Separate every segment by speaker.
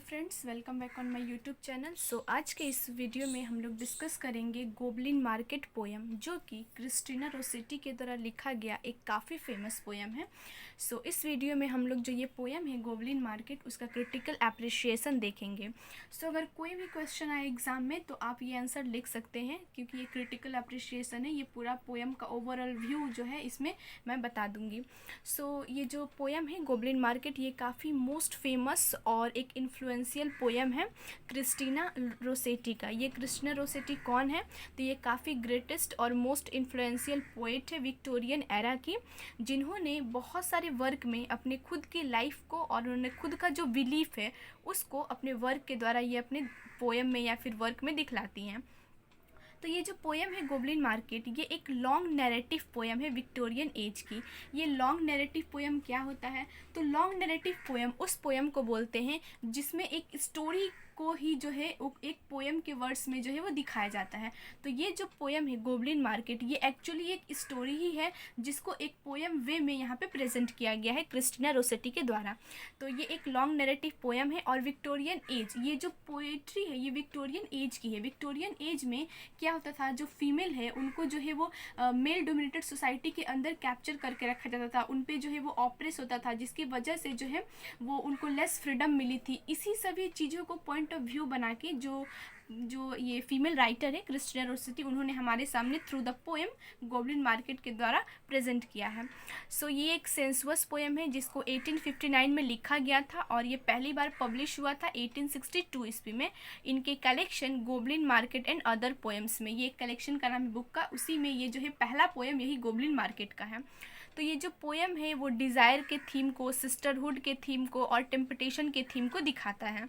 Speaker 1: Friends, welcome back on my YouTube channel. आज के इस वीडियो में हम लोग डिस्कस करेंगे गोबलिन मार्केट पोयम, जो कि क्रिस्टीना रोसेटी के द्वारा लिखा गया एक काफ़ी फेमस पोयम है। इस वीडियो में हम लोग जो ये पोयम है गोबलिन मार्केट, उसका क्रिटिकल एप्रिशिएशन देखेंगे। अगर कोई भी क्वेश्चन आए एग्ज़ाम में तो आप ये आंसर लिख सकते हैं, क्योंकि ये क्रिटिकल एप्रिशिएशन है। ये पूरा पोयम का ओवरऑल व्यू जो है इसमें मैं बता दूँगी। ये जो पोयम है गोबलिन मार्केट, ये काफ़ी मोस्ट फेमस और एक इन्फ्लुएंशियल पोयम है क्रिस्टीना रोसेटी का। ये क्रिस्टीना रोसेटी कौन है? तो ये काफ़ी ग्रेटेस्ट और मोस्ट इन्फ्लुएंशियल पोएट है विक्टोरियन एरा की, जिन्होंने बहुत सारे वर्क में अपने खुद की लाइफ को और उन्होंने खुद का जो बिलीफ है उसको अपने वर्क के द्वारा ये अपने पोयम में या फिर वर्क में दिखलाती हैं। तो ये जो पोयम है गोबलिन मार्केट, ये एक लॉन्ग नैरेटिव पोयम है विक्टोरियन एज की। ये लॉन्ग नैरेटिव पोयम क्या होता है? तो लॉन्ग नैरेटिव पोयम उस पोयम को बोलते हैं जिसमें एक स्टोरी को ही जो है एक पोयम के वर्ड्स में जो है वो दिखाया जाता है। तो ये जो पोयम है गोबलिन मार्केट, ये एक्चुअली एक स्टोरी ही है जिसको एक पोयम वे में यहाँ पे प्रेजेंट किया गया है क्रिस्टीना रोसेटी के द्वारा। तो ये एक लॉन्ग नैरेटिव पोयम है और विक्टोरियन एज, ये जो पोएट्री है ये विक्टोरियन एज की है। विक्टोरियन एज में क्या होता था, जो फीमेल है उनको जो है वो मेल डोमिनेटेड सोसाइटी के अंदर कैप्चर करके रखा जाता था, उन पे जो है वो ऑप्रेस होता था, जिसकी वजह से जो है वो उनको लेस फ्रीडम मिली थी। इसी सभी चीज़ों को पॉइंट ऑफ व्यू बना के जो ये फीमेल राइटर है क्रिस्टीना रोसेटी, उन्होंने हमारे सामने through the poem goblin market के द्वारा प्रेजेंट किया है। ये एक सेंसुअस पोएम है जिसको 1859 में लिखा गया था और ये पहली बार पब्लिश हुआ था 1862 ईस्वी में। इनके collection goblin market and other poems में, ये एक कलेक्शन का नाम है बुक का, उसी में ये जो है पहला पोएम यही गोबलिन मार्केट का है। तो ये जो पोएम है वो डिज़ायर के थीम को, सिस्टरहुड के थीम को और टेम्पटेशन के थीम को दिखाता है।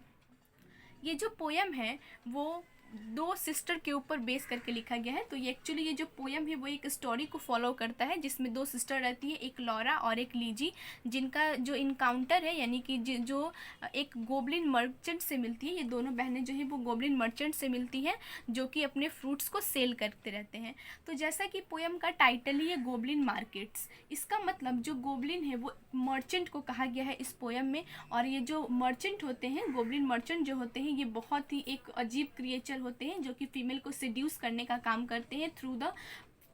Speaker 1: ये जो पोयम है वो दो सिस्टर के ऊपर बेस करके लिखा गया है। तो ये एक्चुअली ये जो पोयम है वो एक स्टोरी को फॉलो करता है जिसमें दो सिस्टर रहती है, एक लॉरा और एक लीजी, जिनका जो इनकाउंटर है यानी कि जो एक गोबलिन मर्चेंट से मिलती है। ये दोनों बहनें जो है वो गोबलिन मर्चेंट से मिलती हैं, जो कि अपने फ्रूट्स को सेल करते रहते हैं। तो जैसा कि पोयम का टाइटल ही है गोबलिन मार्केट्स, इसका मतलब जो गोबलिन है वो मर्चेंट को कहा गया है इस पोयम में। और ये जो मर्चेंट होते हैं, गोबलिन मर्चेंट जो होते हैं, ये बहुत ही एक अजीब क्रिएचर होते हैं जो कि फीमेल को सेड्यूस करने का काम करते हैं थ्रू द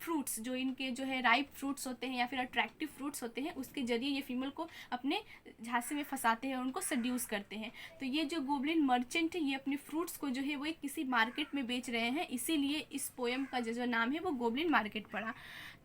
Speaker 1: फ्रूट्स। जो इनके जो है राइप फ्रूट्स होते हैं या फिर अट्रैक्टिव फ्रूट्स होते हैं, उसके जरिए ये फीमेल को अपने झांसे में फंसाते हैं और उनको सेड्यूस करते हैं। तो ये जो गोबलिन मर्चेंट है ये अपने फ्रूट्स को जो है वो किसी मार्केट में बेच रहे हैं, इसीलिए इस पोयम का जो नाम है वो गोबलिन मार्केट पड़ा।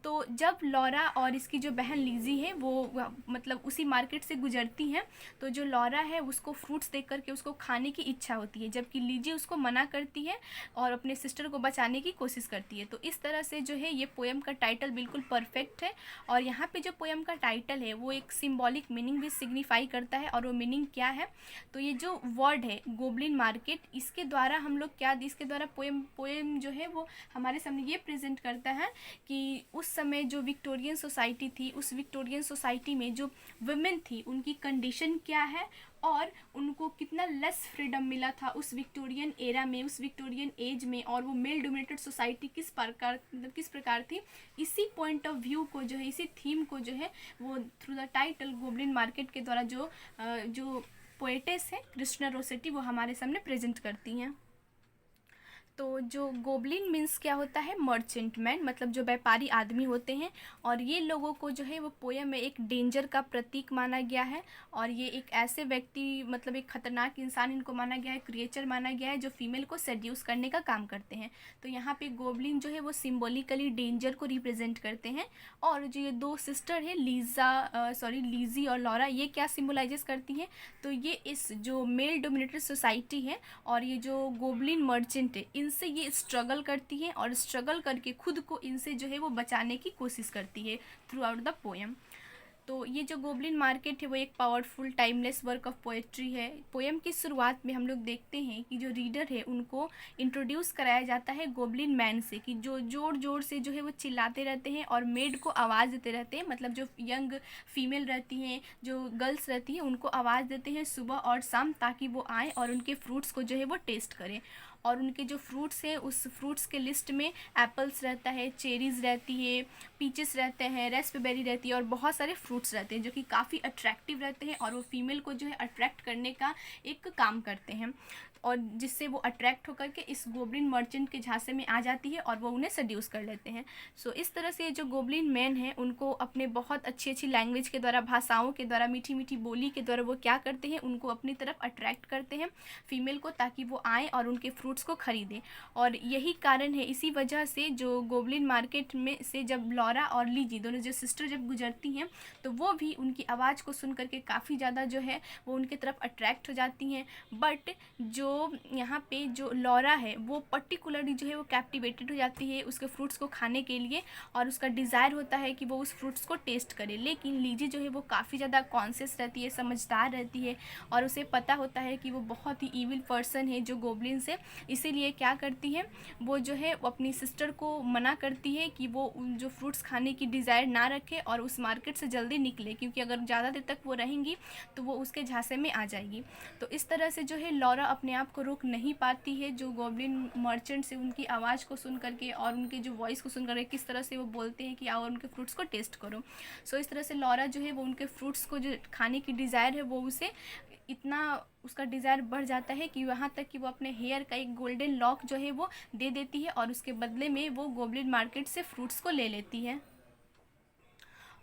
Speaker 1: तो जब लॉरा और इसकी जो बहन लीजी है वो मतलब उसी मार्केट से गुजरती हैं, तो जो लॉरा है उसको फ्रूट्स देख करके उसको खाने की इच्छा होती है, जबकि लीजी उसको मना करती है और अपने सिस्टर को बचाने की कोशिश करती है। तो इस तरह से जो है ये पोयम का टाइटल बिल्कुल परफेक्ट है। और यहाँ पे जो पोयम का टाइटल है वो एक सिम्बॉलिक मीनिंग भी सिग्निफाई करता है। और वो मीनिंग क्या है? तो ये जो वर्ड है गोबलिन मार्केट, इसके द्वारा हम लोग इसके द्वारा पोयम जो है वो हमारे सामने ये प्रेजेंट करता है कि उस समय जो विक्टोरियन सोसाइटी थी, उस विक्टोरियन सोसाइटी में जो वुमेन थी उनकी कंडीशन क्या है और उनको कितना लेस फ्रीडम मिला था उस विक्टोरियन एरा में, उस विक्टोरियन एज में, और वो मेल डोमिनेटेड सोसाइटी किस प्रकार थी। इसी पॉइंट ऑफ व्यू को जो है, इसी थीम को जो है वो through the title goblin market के द्वारा जो पोएटेस है क्रिस्टीना रोसेटी वो हमारे सामने प्रेजेंट करती हैं। तो जो गोबलिन मीन्स क्या होता है? मर्चेंट मैन, मतलब जो व्यापारी आदमी होते हैं। और ये लोगों को जो है वो पोयम में एक डेंजर का प्रतीक माना गया है। और ये एक ऐसे व्यक्ति, मतलब एक खतरनाक इंसान इनको माना गया है, क्रिएचर माना गया है, जो फीमेल को सेड्यूस करने का काम करते हैं। तो यहाँ पे गोबलिन जो है वो सिम्बॉलिकली डेंजर को रिप्रेजेंट करते हैं। और जो ये दो सिस्टर है लीजी और लॉरा, ये क्या सिम्बोलाइजेस करती हैं? तो ये इस जो मेल डोमिनेटेड सोसाइटी है और ये जो गोबलिन मर्चेंट है, इनसे ये स्ट्रगल करती है और स्ट्रगल करके खुद को इनसे जो है वो बचाने की कोशिश करती है थ्रू आउट द पोएम। तो ये जो गोबलिन मार्केट है वो एक powerful timeless work of poetry है। पोएम की शुरुआत में हम लोग देखते हैं कि जो रीडर है उनको इंट्रोड्यूस कराया जाता है गोबलिन मैन से, कि जो जोर जोर से जो है वो चिल्लाते रहते हैं और मेड को आवाज़ देते रहते हैं, मतलब जो यंग फीमेल रहती हैं, जो गर्ल्स रहती हैं, उनको आवाज़ देते हैं सुबह और शाम, ताकि वो आएँ और उनके फ्रूट्स को जो है वो टेस्ट करें। और उनके जो फ्रूट्स हैं उस फ्रूट्स के लिस्ट में एप्पल्स रहता है, चेरीज़ रहती है, पीचेस रहते हैं, रेस्पबेरी रहती है और बहुत सारे फ्रूट्स रहते हैं जो कि काफ़ी अट्रैक्टिव रहते हैं और वो फीमेल को जो है अट्रैक्ट करने का एक काम करते हैं, और जिससे वो अट्रैक्ट होकर के इस गोब्लिन मर्चेंट के झांसे में आ जाती है और वो उन्हें सड्यूस कर लेते हैं। सो इस तरह से जो गोब्लिन मैन हैं उनको अपने बहुत अच्छी अच्छी लैंग्वेज के द्वारा, भाषाओं के द्वारा, मीठी मीठी बोली के द्वारा वो क्या करते हैं, उनको अपनी तरफ अट्रैक्ट करते हैं फीमेल को, ताकि वो आएँ और उनके फ्रूट्स को खरीदें। और यही कारण है, इसी वजह से जो गोब्लिन मार्केट में से जब लॉरा और लीजी दोनों जो सिस्टर जब गुजरती हैं तो वो भी उनकी आवाज़ को सुन करके काफ़ी ज़्यादा जो है वो उनके तरफ अट्रैक्ट हो जाती हैं। बट जो यहाँ पे जो लॉरा है वो पर्टिकुलरली जो है वो कैप्टिवेटेड हो जाती है उसके फ्रूट्स को खाने के लिए, और उसका डिज़ायर होता है कि वो उस फ्रूट्स को टेस्ट करे। लेकिन लीजी जो है वो काफ़ी ज़्यादा कॉन्शियस रहती है, समझदार रहती है, और उसे पता होता है कि वो बहुत ही ईविल पर्सन है जो गोब्लिन से, इसीलिए क्या करती है वो जो है वो अपनी सिस्टर को मना करती है कि वो उन जो फ्रूट्स खाने की डिज़ायर ना रखे और उस मार्केट से जल्दी निकले, क्योंकि अगर ज़्यादा देर तक वो रहेंगी तो वो उसके झांसे में आ जाएगी। तो इस तरह से जो है लॉरा अपने आप को रोक नहीं पाती है, जो गोब्लिन मर्चेंट से उनकी आवाज़ को सुन करके और उनके जो वॉइस को सुन करके किस तरह से वो बोलते हैं कि आओ उनके फ्रूट्स को टेस्ट करो। सो इस तरह से लॉरा जो है वो उनके फ्रूट्स को जो खाने की डिज़ायर है वो उसे इतना उसका डिज़ायर बढ़ जाता है कि वहाँ तक कि वो अपने हेयर का एक गोल्डन लॉक जो है वो दे देती है और उसके बदले में वो गोब्लिन मार्केट से फ्रूट्स को ले लेती है।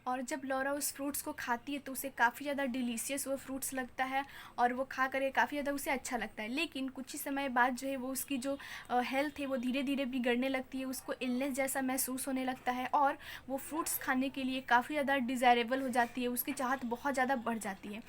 Speaker 1: और जब लॉरा उस फ्रूट्स को खाती है तो उसे काफ़ी ज़्यादा डिलीशियस वो फ्रूट्स लगता है और वो खा करके काफ़ी ज़्यादा उसे अच्छा लगता है। लेकिन कुछ ही समय बाद जो है वो उसकी जो हेल्थ है वो धीरे धीरे बिगड़ने लगती है, उसको इलनेस जैसा महसूस होने लगता है और वो फ्रूट्स खाने के लिए काफ़ी ज़्यादा डिज़ायरेबल हो जाती है, उसकी चाहत बहुत ज़्यादा बढ़ जाती है।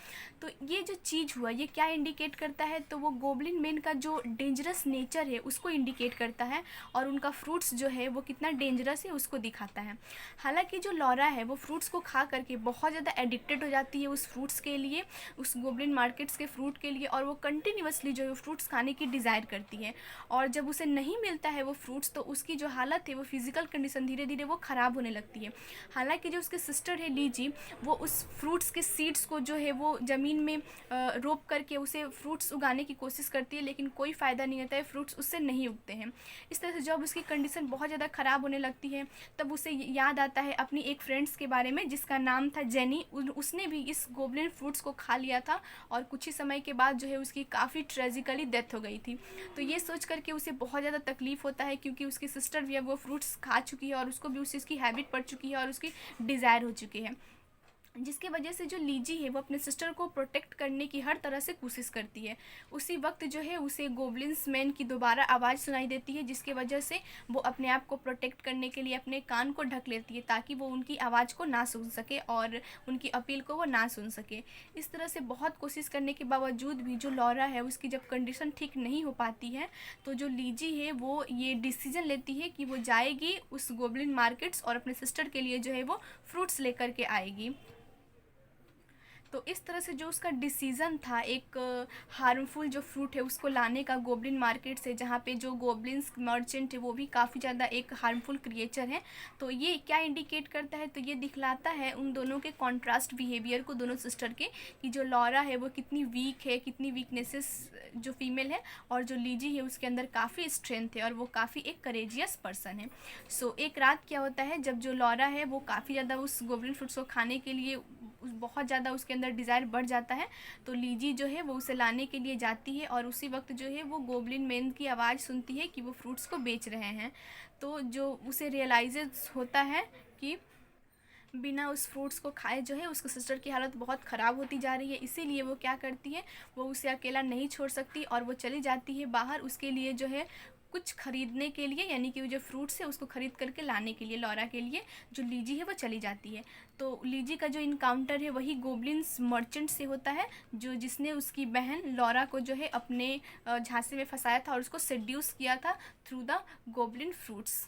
Speaker 1: तो ये जो चीज़ हुआ ये क्या इंडिकेट करता है, तो वो गोब्लिन मेन का जो डेंजरस नेचर है उसको इंडिकेट करता है और उनका फ्रूट्स जो है वो कितना डेंजरस है उसको दिखाता है। हालांकि जो लॉरा है वो फ्रूट्स को खा करके बहुत ज़्यादा एडिक्टेड हो जाती है उस फ्रूट्स के लिए, उस गोब्लिन मार्केट्स के फ्रूट के लिए, और वो कंटिन्यूअसली जो है फ्रूट्स खाने की डिज़ायर करती है। और जब उसे नहीं मिलता है वो फ्रूट्स तो उसकी जो हालत है वो फिज़िकल कंडीशन धीरे धीरे वो ख़राब होने लगती है। हालांकि जो उसके सिस्टर है लीजी, वो उस फ्रूट्स के सीड्स को जो है वो ज़मीन में रोप करके उसे फ्रूट्स उगाने की कोशिश करती है, लेकिन कोई फ़ायदा नहीं होता है, फ्रूट्स उससे नहीं उगते हैं। इस तरह से जब उसकी कंडीशन बहुत ज़्यादा ख़राब होने लगती है तब उसे याद आता है अपनी एक फ्रेंड्स के बारे में जिसका नाम था जेनी। उसने भी इस गोब्लिन फ्रूट्स को खा लिया था और कुछ ही समय के बाद जो है उसकी काफ़ी ट्रेजिकली डेथ हो गई थी। तो ये सोच करके उसे बहुत ज़्यादा तकलीफ़ होता है क्योंकि उसकी सिस्टर भी अब वो फ्रूट्स खा चुकी है और उसको भी उस चीज़ की हैबिट पड़ चुकी है और उसकी डिज़ायर हो चुकी है, जिसकी वजह से जो लीजी है वो अपने सिस्टर को प्रोटेक्ट करने की हर तरह से कोशिश करती है। उसी वक्त जो है उसे गोब्लिन्स मैन की दोबारा आवाज़ सुनाई देती है, जिसकी वजह से वो अपने आप को प्रोटेक्ट करने के लिए अपने कान को ढक लेती है ताकि वो उनकी आवाज़ को ना सुन सके और उनकी अपील को वो ना सुन सके। इस तरह से बहुत कोशिश करने के बावजूद भी जो लॉरा है उसकी जब कंडीशन ठीक नहीं हो पाती है तो जो लीजी है वो ये डिसीजन लेती है कि वो जाएगी उस गोब्लिन मार्केट्स और अपने सिस्टर के लिए जो है वो फ्रूट्स लेकर के आएगी। तो इस तरह से जो उसका डिसीज़न था एक हार्मफुल जो फ्रूट है उसको लाने का गोब्लिन मार्केट से, जहाँ पे जो गोब्लिन्स मर्चेंट है वो भी काफ़ी ज़्यादा एक हार्मफुल क्रिएचर है। तो ये क्या इंडिकेट करता है, तो ये दिखलाता है उन दोनों के कॉन्ट्रास्ट बिहेवियर को, दोनों सिस्टर के, कि जो लॉरा है वो कितनी वीक है, कितनी वीकनेसेस जो फीमेल है, और जो लीजी है उसके अंदर काफ़ी स्ट्रेंथ है और वो काफ़ी एक करेजियस पर्सन है। सो एक रात क्या होता है जब जो लॉरा है वो काफ़ी ज़्यादा उस गोब्लिन फ्रूट्स को खाने के लिए बहुत ज़्यादा उसके अंदर डिज़ायर बढ़ जाता है, तो लीजी जो है वो उसे लाने के लिए जाती है और उसी वक्त जो है वो गोब्लिन मैन की आवाज़ सुनती है कि वो फ्रूट्स को बेच रहे हैं। तो जो उसे रियलाइज़ होता है कि बिना उस फ्रूट्स को खाए जो है उसके सिस्टर की हालत बहुत ख़राब होती जा रही है, इसीलिए वो क्या करती है, वो उसे अकेला नहीं छोड़ सकती और वो चली जाती है बाहर उसके लिए जो है कुछ ख़रीदने के लिए, यानी कि वो जो फ्रूट्स है उसको ख़रीद करके लाने के लिए लॉरा के लिए जो लीजी है वो चली जाती है। तो लीजी का जो इनकाउंटर है वही गोब्लिन्स मर्चेंट से होता है, जो जिसने उसकी बहन लॉरा को जो है अपने झांसे में फंसाया था और उसको सेड्यूस किया था थ्रू द गोब्लिन फ्रूट्स।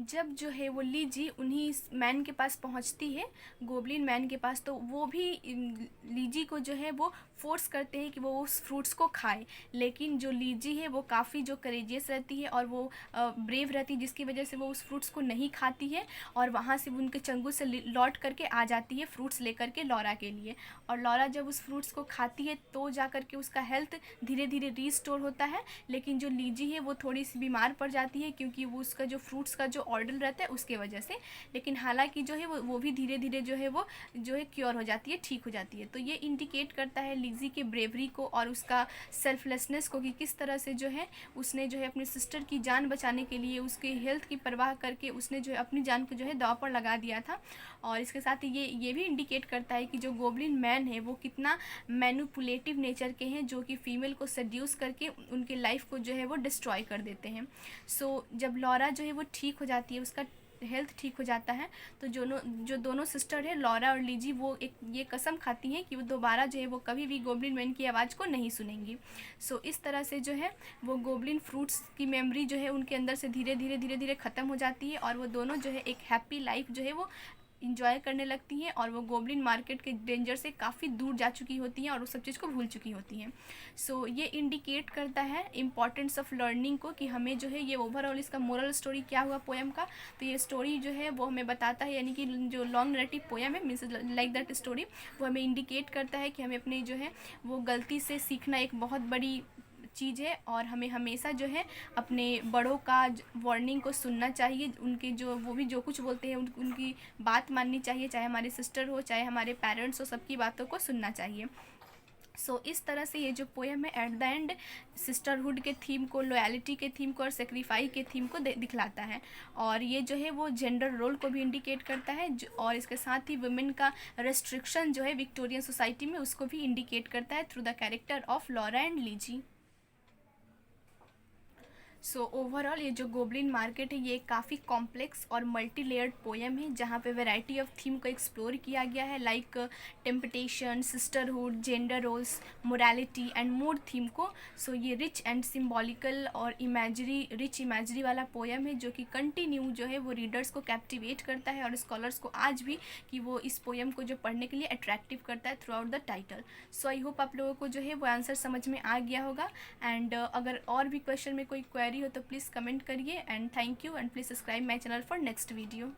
Speaker 1: जब जो है वो लीजी उन्हीं मैन के पास पहुंचती है, गोब्लिन मैन के पास, तो वो भी लीजी को जो है वो फोर्स करते हैं कि वो उस फ्रूट्स को खाए, लेकिन जो लीजी है वो काफ़ी जो करेजियस रहती है और वो ब्रेव रहती है, जिसकी वजह से वो उस फ्रूट्स को नहीं खाती है और वहाँ से उनके चंगुल से लौट करके आ जाती है फ्रूट्स लेकर के लॉरा के लिए। और लॉरा जब उस फ्रूट्स को खाती है तो जा कर के उसका हेल्थ धीरे धीरे रीस्टोर होता है, लेकिन जो लीजी है वो थोड़ी सी बीमार पड़ जाती है क्योंकि वो उसका जो फ्रूट्स का जो ऑर्डर रहता है उसके वजह से। लेकिन हालांकि जो है वो भी धीरे धीरे जो है वो जो है क्योर हो जाती है, ठीक हो जाती है। तो ये इंडिकेट करता है लिज़ी के ब्रेवरी को और उसका सेल्फलेसनेस को, कि किस तरह से जो है उसने जो है अपनी सिस्टर की जान बचाने के लिए उसके हेल्थ की परवाह करके उसने जो है अपनी जान को जो है दांव पर लगा दिया था। और इसके साथ ही ये भी इंडिकेट करता है कि जो गोब्लिन मैन है वो कितना मैनिपुलेटिव नेचर के हैं, जो कि फीमेल को सेड्यूस करके उनके लाइफ को जो है वो डिस्ट्रॉय कर देते हैं। सो जब लॉरा जो है वो ठीक हो जाती है, उसका हेल्थ ठीक हो जाता है, तो जो दोनों सिस्टर है लॉरा और लीजी, वो एक ये कसम खाती हैं कि वो दोबारा जो है वो कभी भी गोब्लिन मैन की आवाज़ को नहीं सुनेंगी। सो इस तरह से जो है वो गोब्लिन फ्रूट्स की मेमोरी जो है उनके अंदर से धीरे धीरे ख़त्म हो जाती है, और वो दोनों जो है एक हैप्पी लाइफ जो है वो इंजॉय करने लगती हैं, और वो गोब्लिन मार्केट के डेंजर से काफ़ी दूर जा चुकी होती हैं और उस सब चीज़ को भूल चुकी होती हैं। सो ये इंडिकेट करता है इम्पॉर्टेंस ऑफ लर्निंग को, कि हमें जो है ये ओवरऑल इसका मोरल स्टोरी क्या हुआ पोएम का, तो ये स्टोरी जो है वो हमें बताता है, यानी कि जो लॉन्ग नरेटिव पोएम है मीन्स लाइक दैट स्टोरी, वो हमें इंडिकेट करता है कि हमें अपनी जो है वो गलती से सीखना एक बहुत बड़ी चीज़ है, और हमें हमेशा जो है अपने बड़ों का वार्निंग को सुनना चाहिए। उनके जो वो भी जो कुछ बोलते हैं उनकी बात माननी चाहिए, चाहे हमारे सिस्टर हो चाहे हमारे पेरेंट्स हो, सबकी बातों को सुनना चाहिए। सो इस तरह से ये जो पोएम है एट द एंड सिस्टरहुड के थीम को, लॉयल्टी के थीम को और सेक्रीफाइस के थीम को दिखलाता है, और ये जो है वो जेंडर रोल को भी इंडिकेट करता है, और इसके साथ ही वुमेन का रेस्ट्रिक्शन जो है विक्टोरियन सोसाइटी में उसको भी इंडिकेट करता है through the character of Laura and Lizzie. So overall ये जो गोब्लिन मार्केट है ये काफ़ी कॉम्प्लेक्स और मल्टी लेयर्ड पोएम है, जहाँ पे वैरायटी ऑफ थीम को एक्सप्लोर किया गया है, like temptation, sisterhood, gender roles, morality and mood theme को। सो ये रिच एंड सिम्बॉलिकल और रिच इमेजरी वाला पोएम है, जो कि कंटिन्यू जो है वो रीडर्स को कैप्टिवेट करता है, और स्कॉलर्स को आज भी कि वो इस पोएम को जो पढ़ने के लिए अट्रैक्टिव करता है through out the title. So I hope आप लोगों को जो है वो आंसर समझ में आ गया होगा, एंड अगर और भी क्वेश्चन में कोई क्वेरी हो तो प्लीज़ कमेंट करिए, and thank you, and please subscribe my channel for next video.